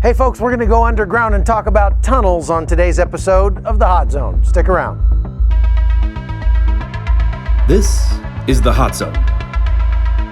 Hey folks, we're going to go underground and talk about tunnels on today's episode of The Hot Zone. Stick around. This is The Hot Zone.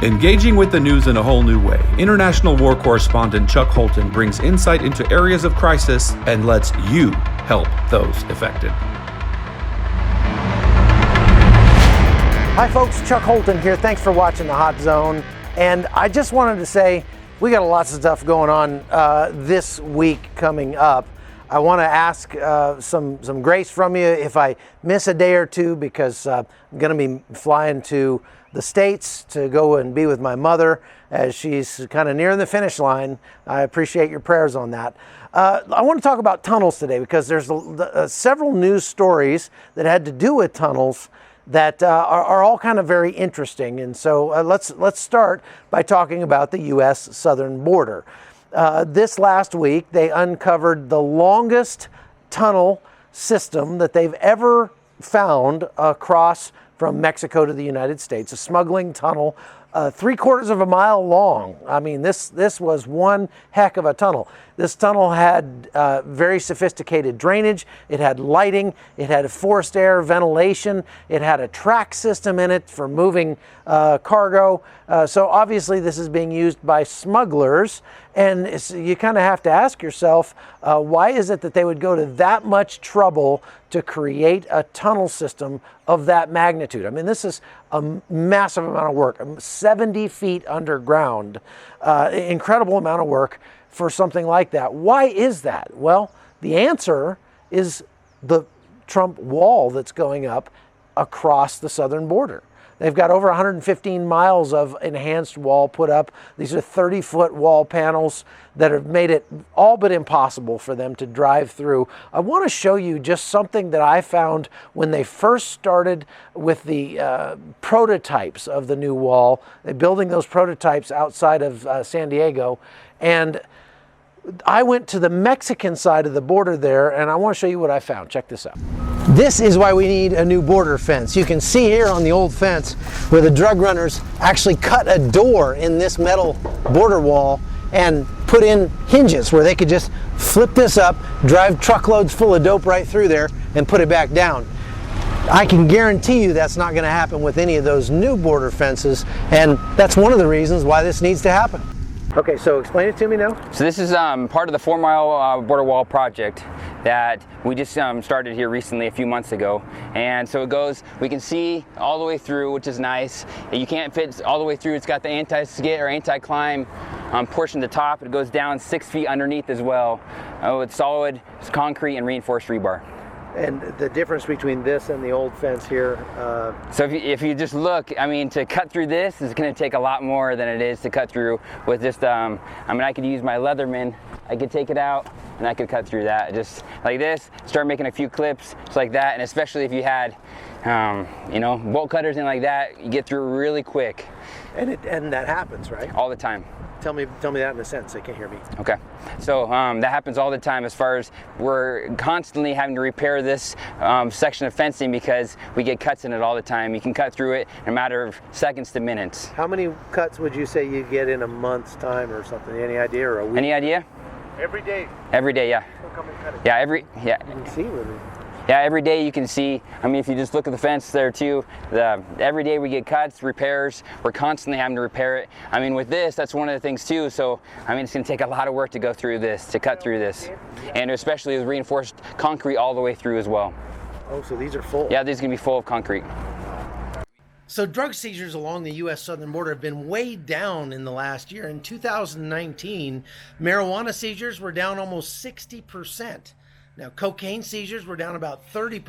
Engaging with the news in a whole new way, international war correspondent Chuck Holton brings insight into areas of crisis and lets you help those affected. Hi folks, Chuck Holton here. Thanks for watching The Hot Zone. And I just wanted to say, we got lots of stuff going on this week coming up. I want to ask some grace from you if I miss a day or two, because I'm going to be flying to the States to go and be with my mother as she's kind of nearing the finish line. I appreciate your prayers on that. I want to talk about tunnels today because there's several news stories that had to do with tunnels that are all kind of very interesting. And so let's start by talking about the U.S. southern border. This last week, they uncovered the longest tunnel system that they've ever found across from Mexico to the United States, a smuggling tunnel, 3/4 of a mile long. I mean, this was one heck of a tunnel. This tunnel had very sophisticated drainage. It had lighting. It had forced air ventilation. It had a track system in it for moving cargo. So obviously this is being used by smugglers. And you kind of have to ask yourself, why is it that they would go to that much trouble to create a tunnel system of that magnitude? I mean, this is a massive amount of work, 70 feet underground, incredible amount of work for something like that. Why is that? Well, the answer is the Trump wall that's going up across the southern border. They've got over 115 miles of enhanced wall put up. These are 30-foot wall panels that have made it all but impossible for them to drive through. I want to show you just something that I found when they first started with the prototypes of the new wall. They're building those prototypes outside of San Diego. And I went to the Mexican side of the border there, and I want to show you what I found. Check this out. This is why we need a new border fence. You can see here on the old fence where the drug runners actually cut a door in this metal border wall and put in hinges where they could just flip this up, drive truckloads full of dope right through there, and put it back down. I can guarantee you that's not going to happen with any of those new border fences, and that's one of the reasons why this needs to happen. Okay, so explain it to me now. So this is part of the 4-mile border wall project that we just started here recently a few months ago. And so it goes, we can see all the way through, which is nice. You can't fit all the way through. It's got the anti-skid or anti-climb portion at the top. It goes down 6 feet underneath as well. It's solid, it's concrete and reinforced rebar. And the difference between this and the old fence here? So if you just look, I mean, to cut through this is going to take a lot more than it is to cut through with just, I mean, I could use my Leatherman, I could take it out and I could cut through that just like this, start making a few clips just like that. And especially if you had, you know, bolt cutters and like that, you get through really quick. And that happens, right? All the time. Tell me that in a sentence. They can't hear me. Okay, so that happens all the time as far as we're constantly having to repair this section of fencing because we get cuts in it all the time. You can cut through it in a matter of seconds to minutes. How many cuts would you say you get in a month's time or something? Any idea, or a week? Any idea? Every day. Every day, yeah. People come and cut it. Yeah, You can see with it. Yeah, every day you can see, I mean, if you just look at the fence there too, every day we get cuts, repairs, we're constantly having to repair it. I mean, with this, that's one of the things too, so, I mean, it's gonna take a lot of work to go through this, to cut through this. And especially with reinforced concrete all the way through as well. Oh, so these are full? Yeah, these are gonna be full of concrete. So drug seizures along the U.S. southern border have been way down in the last year. In 2019, marijuana seizures were down almost 60%. Now, cocaine seizures were down about 30%,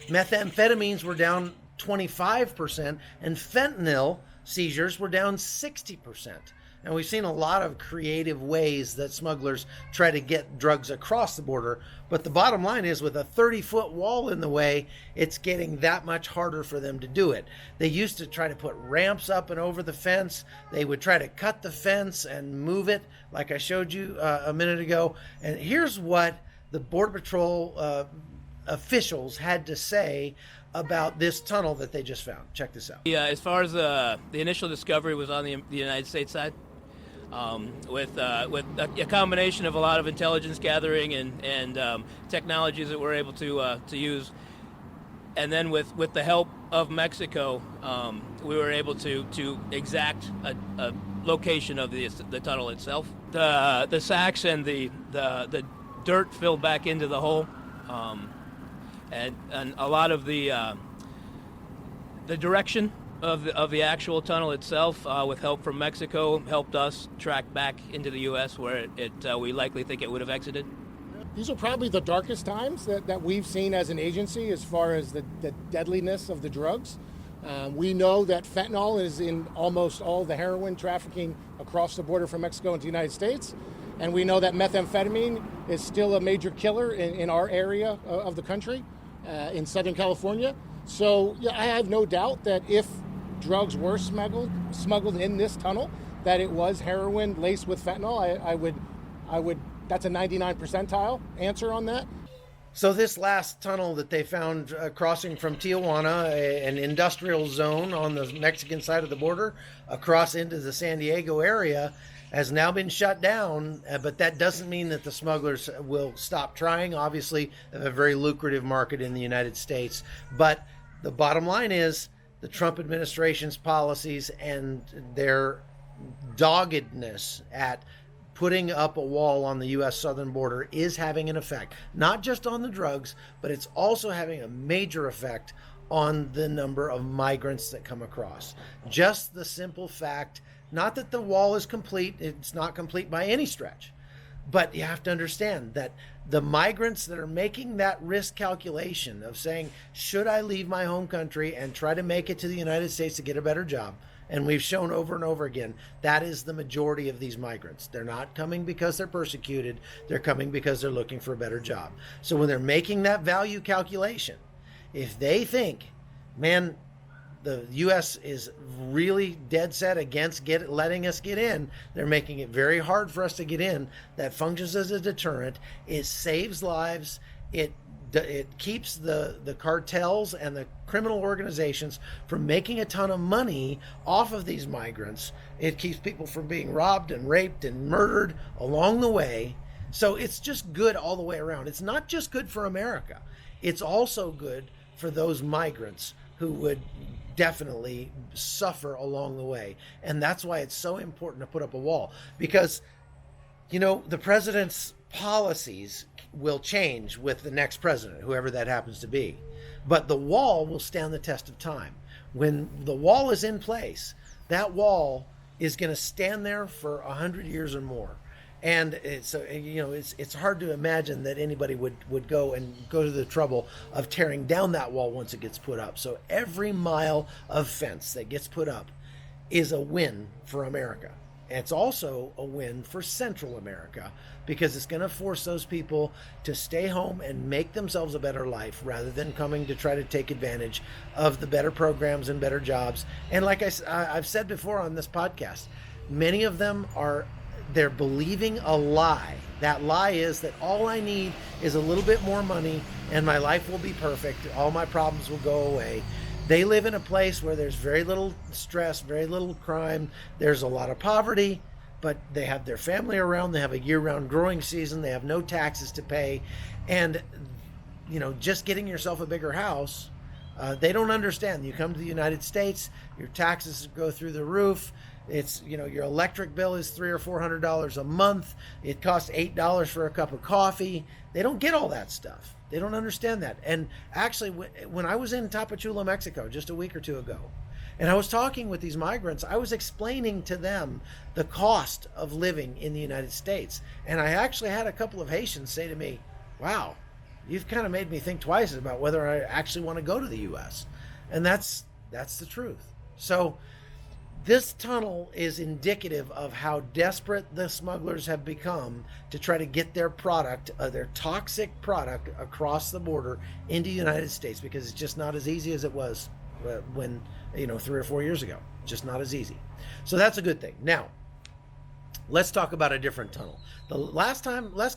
methamphetamines were down 25%, and fentanyl seizures were down 60%. And we've seen a lot of creative ways that smugglers try to get drugs across the border. But the bottom line is, with a 30-foot wall in the way, it's getting that much harder for them to do it. They used to try to put ramps up and over the fence. They would try to cut the fence and move it, like I showed you a minute ago. And here's what the Border Patrol officials had to say about this tunnel that they just found. Check this out. Yeah, as far as the initial discovery was on the United States side. with a combination of a lot of intelligence gathering and technologies that we're able to use. And then with the help of Mexico, we were able to exact a location of the tunnel itself. The sacks and the dirt filled back into the hole, and a lot of the direction of the actual tunnel itself, with help from Mexico, helped us track back into the U.S. where we likely think it would have exited. These are probably the darkest times that we've seen as an agency as far as the deadliness of the drugs. We know that fentanyl is in almost all the heroin trafficking across the border from Mexico into the United States. And we know that methamphetamine is still a major killer in our area of the country, in Southern California. So yeah, I have no doubt that if drugs were smuggled in this tunnel, that it was heroin laced with fentanyl. I would. That's a 99 percentile answer on that. So this last tunnel that they found crossing from Tijuana, an industrial zone on the Mexican side of the border, across into the San Diego area, has now been shut down. But that doesn't mean that the smugglers will stop trying. Obviously, they have a very lucrative market in the United States. But the bottom line is the Trump administration's policies and their doggedness at putting up a wall on the U.S. southern border is having an effect, not just on the drugs, but it's also having a major effect on the number of migrants that come across. Just the simple fact, not that the wall is complete, it's not complete by any stretch, but you have to understand that the migrants that are making that risk calculation of saying, should I leave my home country and try to make it to the United States to get a better job? And we've shown over and over again, that is the majority of these migrants. They're not coming because they're persecuted. They're coming because they're looking for a better job. So when they're making that value calculation, if they think, man, the U.S. is really dead set against letting us get in, they're making it very hard for us to get in. That functions as a deterrent. It saves lives. It keeps the cartels and the criminal organizations from making a ton of money off of these migrants. It keeps people from being robbed and raped and murdered along the way. So it's just good all the way around. It's not just good for America. It's also good for those migrants who would definitely suffer along the way. And that's why it's so important to put up a wall. Because, you know, the president's policies will change with the next president, whoever that happens to be. But the wall will stand the test of time. When the wall is in place, that wall is going to stand there for 100 years or more. And it's hard to imagine that anybody would go to the trouble of tearing down that wall once it gets put up. So every mile of fence that gets put up is a win for America. It's also a win for Central America because it's going to force those people to stay home and make themselves a better life rather than coming to try to take advantage of the better programs and better jobs. And like I've said before on this podcast, many of them they're believing a lie. That lie is that all I need is a little bit more money and my life will be perfect. All my problems will go away. They live in a place where there's very little stress, very little crime. There's a lot of poverty, but they have their family around. They have a year-round growing season. They have no taxes to pay. And, just getting yourself a bigger house, they don't understand. You come to the United States, your taxes go through the roof. It's, your electric bill is $300 or $400 a month. It costs $8 for a cup of coffee. They don't get all that stuff. They don't understand that. And actually, when I was in Tapachula, Mexico, just a week or two ago, and I was talking with these migrants, I was explaining to them the cost of living in the United States. And I actually had a couple of Haitians say to me, wow, you've kind of made me think twice about whether I actually want to go to the U.S. And that's the truth. So this tunnel is indicative of how desperate the smugglers have become to try to get their product, their toxic product, across the border into the United States, because it's just not as easy as it was when 3 or 4 years ago. Just not as easy. So that's a good thing. Now, let's talk about a different tunnel. The last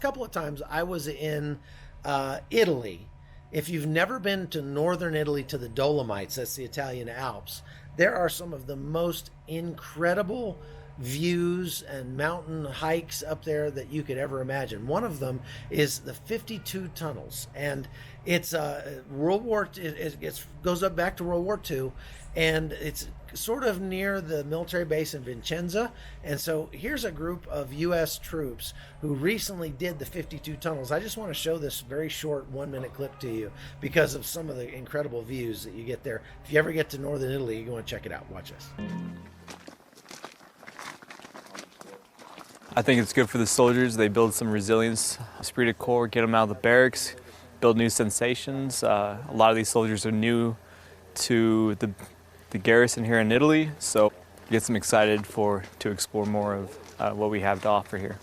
couple of times I was in Italy. If you've never been to northern Italy, to the Dolomites, that's the Italian Alps, there are some of the most incredible views and mountain hikes up there that you could ever imagine. One of them is the 52 tunnels, and it's World War. It goes up back to World War II, and it's sort of near the military base in Vincenza. And so here's a group of U.S. troops who recently did the 52 tunnels. I just want to show this very short 1-minute clip to you because of some of the incredible views that you get there. If you ever get to northern Italy, you want to check it out. Watch this. I think it's good for the soldiers. They build some resilience, esprit de corps, get them out of the barracks, build new sensations. A lot of these soldiers are new to the garrison here in Italy, so it gets them excited to explore more of what we have to offer here.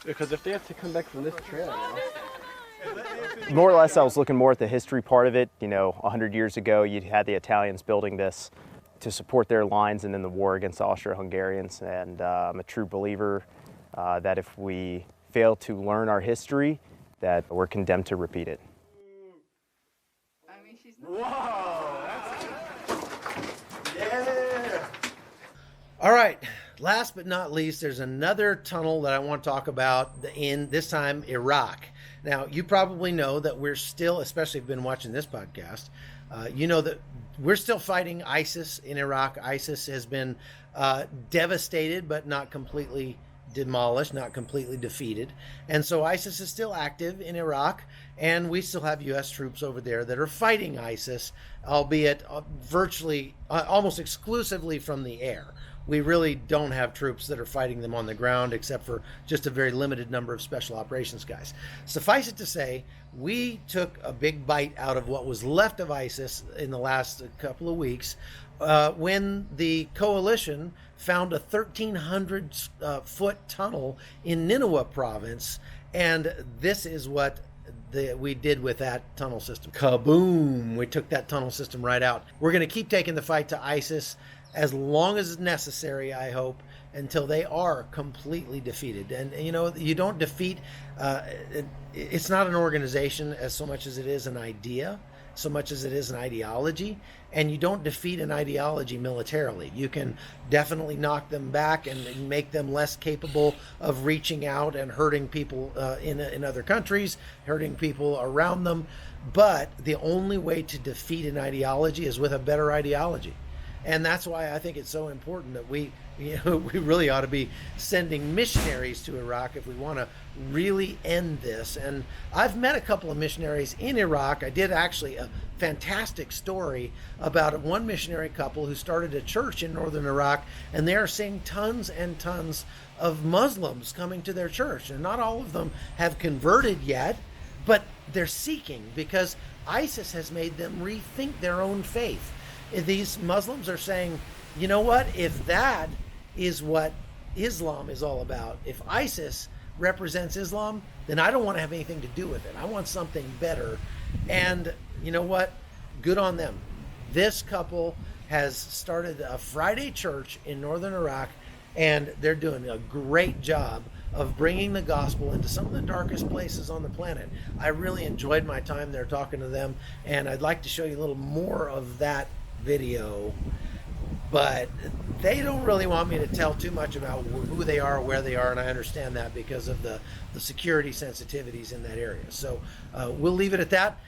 Because if they have to come back from this trail, More or less, I was looking more at the history part of it. 100 years ago, you had the Italians building this to support their lines and in the war against the Austro-Hungarians. And I'm a true believer that if we fail to learn our history, that we're condemned to repeat it. All right, last but not least, there's another tunnel that I want to talk about in, this time, Iraq. Now, you probably know that we're still, especially if you've been watching this podcast, you know that we're still fighting ISIS in Iraq. ISIS has been devastated, but not completely demolished, not completely defeated. And so ISIS is still active in Iraq, and we still have U.S. troops over there that are fighting ISIS, albeit virtually, almost exclusively from the air. We really don't have troops that are fighting them on the ground, except for just a very limited number of special operations guys. Suffice it to say, we took a big bite out of what was left of ISIS in the last couple of weeks when the coalition found a 1,300 foot tunnel in Nineveh province, and this is what we did with that tunnel system. Kaboom! We took that tunnel system right out. We're going to keep taking the fight to ISIS as long as necessary, I hope, until they are completely defeated. And you don't defeat, it's not an organization as so much as it is an idea, so much as it is an ideology. And you don't defeat an ideology militarily. You can definitely knock them back and make them less capable of reaching out and hurting people in other countries, hurting people around them. But the only way to defeat an ideology is with a better ideology. And that's why I think it's so important that we really ought to be sending missionaries to Iraq if we want to really end this. And I've met a couple of missionaries in Iraq. I did actually a fantastic story about one missionary couple who started a church in northern Iraq, and they are seeing tons and tons of Muslims coming to their church. And not all of them have converted yet, but they're seeking because ISIS has made them rethink their own faith. These Muslims are saying, you know what, if that is what Islam is all about, if ISIS represents Islam, then I don't want to have anything to do with it. I want something better. And you know what? Good on them. This couple has started a Friday church in northern Iraq, and they're doing a great job of bringing the gospel into some of the darkest places on the planet. I really enjoyed my time there talking to them, and I'd like to show you a little more of that video, but they don't really want me to tell too much about who they are or where they are, and I understand that because of the security sensitivities in that area. So we'll leave it at that.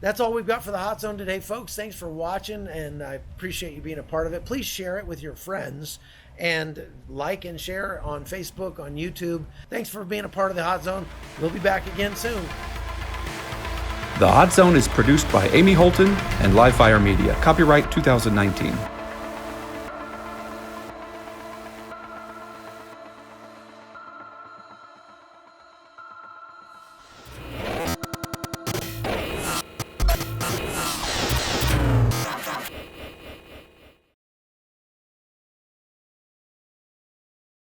That's all we've got for the Hot Zone today, folks. Thanks for watching, and I appreciate you being a part of it. Please share it with your friends and like and share on Facebook, on YouTube. Thanks for being a part of the Hot Zone. We'll be back again soon. The Hot Zone is produced by Amy Holton and Livefire Media. Copyright 2019.